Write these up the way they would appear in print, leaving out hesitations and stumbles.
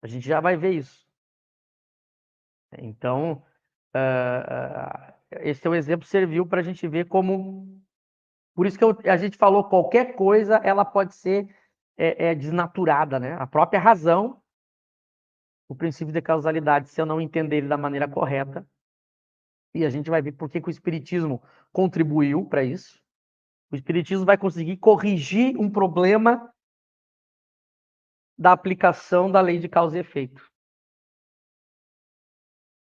A gente já vai ver isso. Então, esse teu exemplo serviu para a gente ver como... Por isso que a gente falou, qualquer coisa, ela pode ser desnaturada, né? A própria razão, o princípio de causalidade, se eu não entender ele da maneira correta, e a gente vai ver por que o Espiritismo contribuiu para isso. O Espiritismo vai conseguir corrigir um problema da aplicação da lei de causa e efeito.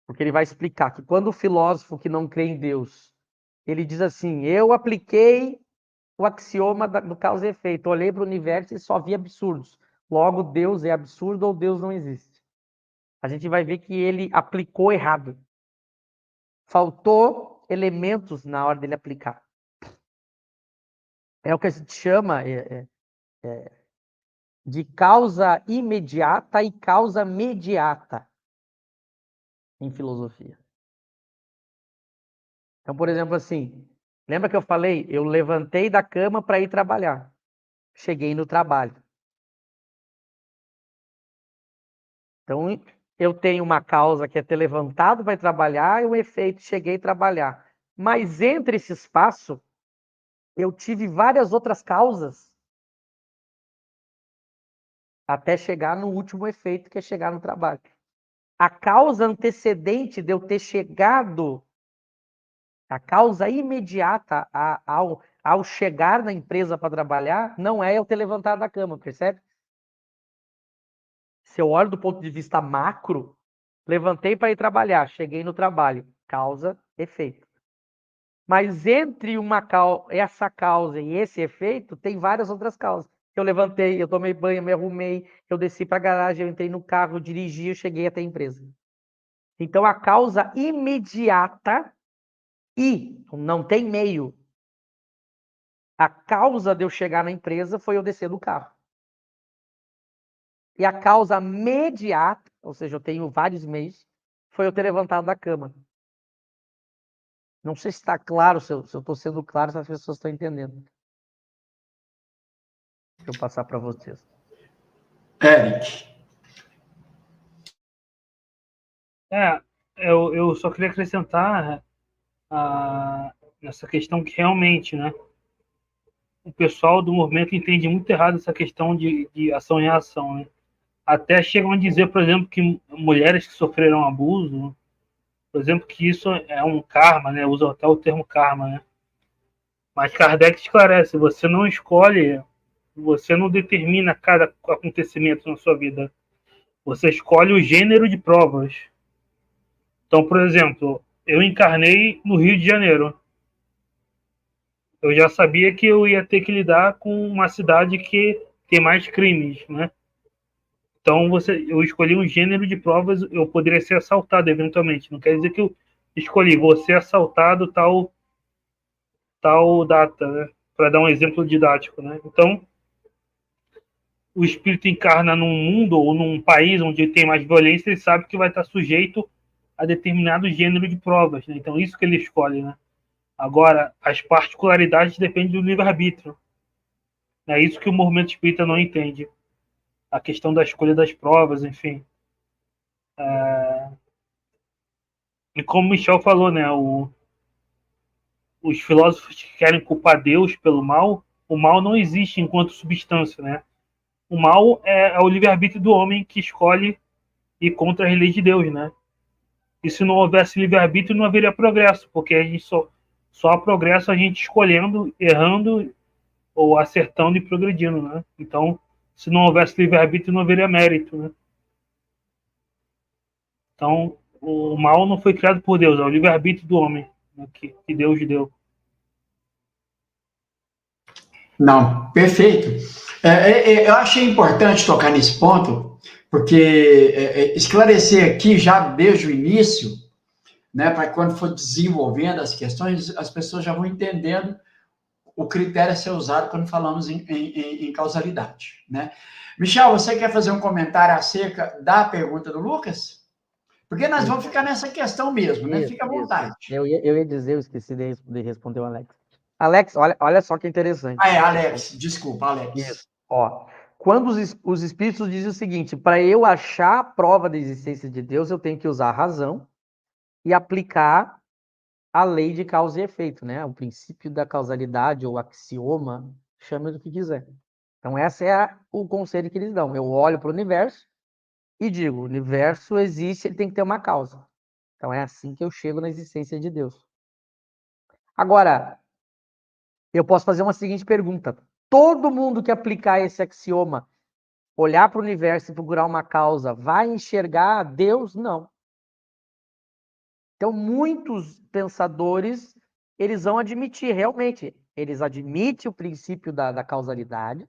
Porque ele vai explicar que quando o filósofo que não crê em Deus, ele diz assim, eu apliquei o axioma do causa e efeito, olhei para o universo e só vi absurdos. Logo, Deus é absurdo ou Deus não existe. A gente vai ver que ele aplicou errado. Faltou elementos na hora dele aplicar. É o que a gente chama de causa imediata e causa mediata em filosofia. Então, por exemplo, assim, lembra que eu falei? Eu levantei da cama para ir trabalhar. Cheguei no trabalho. Então, eu tenho uma causa que é ter levantado para ir trabalhar e o efeito, cheguei a trabalhar. Mas entre esse espaço, eu tive várias outras causas até chegar no último efeito, que é chegar no trabalho. A causa antecedente de eu ter chegado, a causa imediata ao chegar na empresa para trabalhar, não é eu ter levantado da cama, percebe? Se eu olho do ponto de vista macro, levantei para ir trabalhar, cheguei no trabalho, causa, efeito. Mas entre essa causa e esse efeito, tem várias outras causas. Eu levantei, eu tomei banho, me arrumei, eu desci para a garagem, eu entrei no carro, eu dirigi, eu cheguei até a empresa. Então, a causa imediata e não tem meio. A causa de eu chegar na empresa foi eu descer do carro. E a causa imediata, ou seja, eu tenho vários meios, foi eu ter levantado da cama. Não sei se está claro, se eu estou sendo claro, se as pessoas estão entendendo. Deixa eu passar para vocês. Eric. Eu só queria acrescentar nessa questão que realmente, né, o pessoal do movimento entende muito errado essa questão de ação e reação, né? Até chegam a dizer, por exemplo, que mulheres que sofreram abuso, por exemplo, que isso é um karma, né? Usa até o termo karma, né? Mas Kardec esclarece, você não escolhe, você não determina cada acontecimento na sua vida. Você escolhe o gênero de provas. Então, por exemplo, eu encarnei no Rio de Janeiro. Eu já sabia que eu ia ter que lidar com uma cidade que tem mais crimes, né? Então, eu escolhi um gênero de provas, eu poderia ser assaltado eventualmente. Não quer dizer que eu escolhi, vou ser assaltado tal data, né? Para dar um exemplo didático, né? Então, o espírito encarna num mundo ou num país onde tem mais violência, ele sabe que vai estar sujeito a determinado gênero de provas, né? Então, isso que ele escolhe, né? Agora, as particularidades dependem do livre-arbítrio. É isso que o movimento espírita não entende. A questão da escolha das provas, enfim. E como o Michel falou, né? Os filósofos que querem culpar Deus pelo mal, o mal não existe enquanto substância, né? O mal é o livre-arbítrio do homem que escolhe ir contra a lei de Deus, né? E se não houvesse livre-arbítrio, não haveria progresso, porque a gente só há progresso a gente escolhendo, errando ou acertando e progredindo, né? Então, se não houvesse livre-arbítrio, não haveria mérito, né? Então, o mal não foi criado por Deus, é o livre-arbítrio do homem, né, que Deus deu. Não, perfeito. Eu achei importante tocar nesse ponto, porque esclarecer aqui já desde o início, né, para quando for desenvolvendo as questões, as pessoas já vão entendendo o critério a ser usado quando falamos em causalidade, né? Michel, você quer fazer um comentário acerca da pergunta do Lucas? Porque nós vamos ficar nessa questão mesmo, né? Fica à vontade. Eu ia dizer, eu esqueci de responder o Alex. Alex, olha só que interessante. Alex, desculpa, Alex. Isso. Ó, quando os espíritos dizem o seguinte, para eu achar a prova da existência de Deus, eu tenho que usar a razão e aplicar a lei de causa e efeito, né? O princípio da causalidade ou axioma, chame do que quiser. Então, esse é o conselho que eles dão. Eu olho para o universo e digo, o universo existe, ele tem que ter uma causa. Então, é assim que eu chego na existência de Deus. Agora, eu posso fazer uma seguinte pergunta. Todo mundo que aplicar esse axioma, olhar para o universo e procurar uma causa, vai enxergar Deus? Não. Então, muitos pensadores, eles vão admitir, realmente, eles admitem o princípio da causalidade,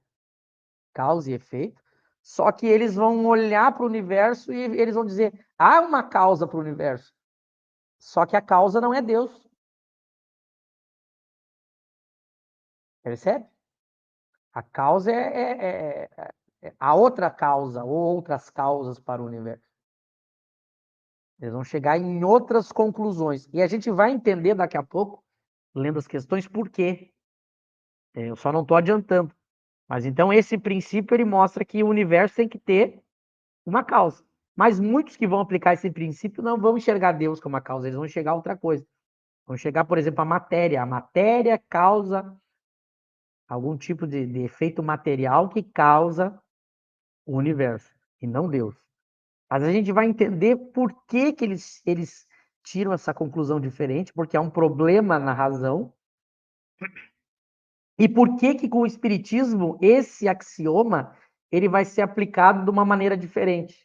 causa e efeito, só que eles vão olhar para o universo e eles vão dizer, há uma causa para o universo, só que a causa não é Deus. Percebe? A causa é a outra causa, ou outras causas para o universo. Eles vão chegar em outras conclusões. E a gente vai entender daqui a pouco, lendo as questões, por quê. Eu só não estou adiantando. Mas então esse princípio ele mostra que o universo tem que ter uma causa. Mas muitos que vão aplicar esse princípio não vão enxergar Deus como uma causa, eles vão enxergar outra coisa. Vão chegar, por exemplo, a matéria. A matéria causa algum tipo de efeito material que causa o universo, e não Deus. Mas a gente vai entender por que eles tiram essa conclusão diferente, porque há um problema na razão. E por que com o espiritismo esse axioma ele vai ser aplicado de uma maneira diferente?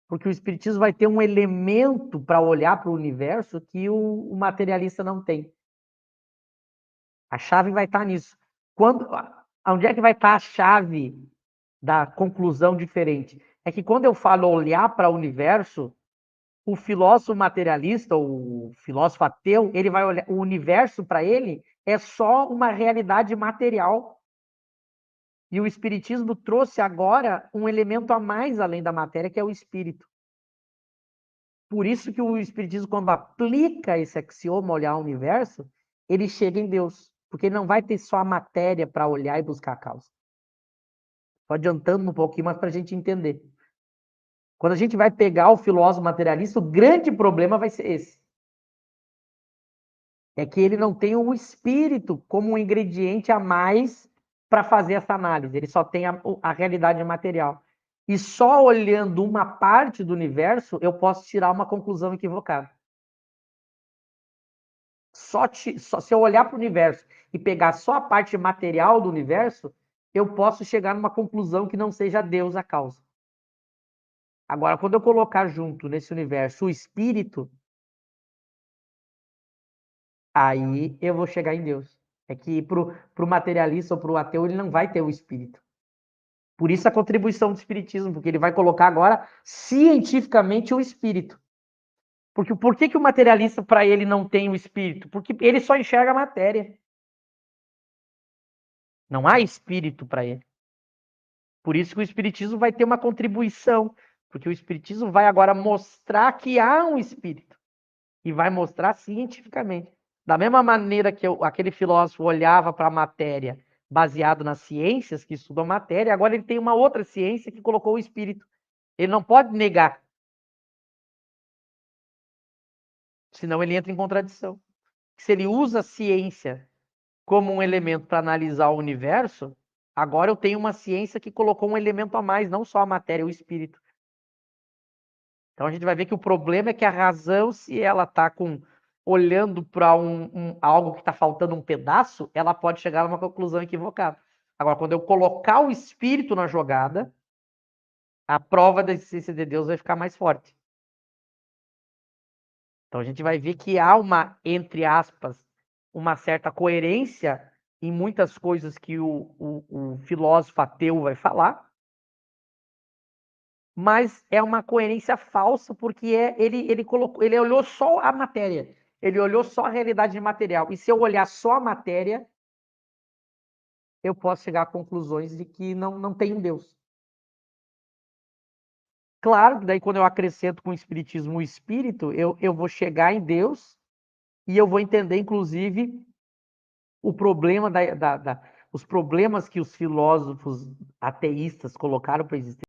Porque o espiritismo vai ter um elemento para olhar para o universo que o materialista não tem. A chave vai estar nisso. Onde é que vai estar a chave da conclusão diferente? É que quando eu falo olhar para o universo, o filósofo materialista, o filósofo ateu, ele vai olhar, o universo para ele é só uma realidade material. E o espiritismo trouxe agora um elemento a mais além da matéria, que é o espírito. Por isso que o espiritismo, quando aplica esse axioma, olhar o universo, ele chega em Deus. Porque ele não vai ter só a matéria para olhar e buscar a causa. Estou adiantando um pouquinho, mas para a gente entender. Quando a gente vai pegar o filósofo materialista, o grande problema vai ser esse. É que ele não tem o espírito como um ingrediente a mais para fazer essa análise. Ele só tem a realidade material. E só olhando uma parte do universo, eu posso tirar uma conclusão equivocada. Só se eu olhar para o universo e pegar só a parte material do universo, eu posso chegar numa conclusão que não seja Deus a causa. Agora, quando eu colocar junto nesse universo o espírito, aí eu vou chegar em Deus. É que para o materialista ou para o ateu, ele não vai ter o espírito. Por isso a contribuição do espiritismo, porque ele vai colocar agora cientificamente o espírito. Porque por que o materialista, para ele, não tem o espírito? Porque ele só enxerga a matéria. Não há espírito para ele. Por isso que o espiritismo vai ter uma contribuição, porque o espiritismo vai agora mostrar que há um espírito. E vai mostrar cientificamente. Da mesma maneira que aquele filósofo olhava para a matéria baseado nas ciências que estudam matéria, agora ele tem uma outra ciência que colocou o espírito. Ele não pode negar. Senão ele entra em contradição. Se ele usa a ciência como um elemento para analisar o universo, agora eu tenho uma ciência que colocou um elemento a mais, não só a matéria, o espírito. Então a gente vai ver que o problema é que a razão, se ela está olhando para algo que está faltando um pedaço, ela pode chegar a uma conclusão equivocada. Agora, quando eu colocar o espírito na jogada, a prova da existência de Deus vai ficar mais forte. Então a gente vai ver que há uma, entre aspas, uma certa coerência em muitas coisas que o filósofo ateu vai falar, mas é uma coerência falsa, porque ele olhou só a matéria, ele olhou só a realidade material. E se eu olhar só a matéria, eu posso chegar a conclusões de que não tem um Deus. Claro que daí quando eu acrescento com o espiritismo o espírito, eu vou chegar em Deus e eu vou entender, inclusive, o problema os problemas que os filósofos ateístas colocaram para a existência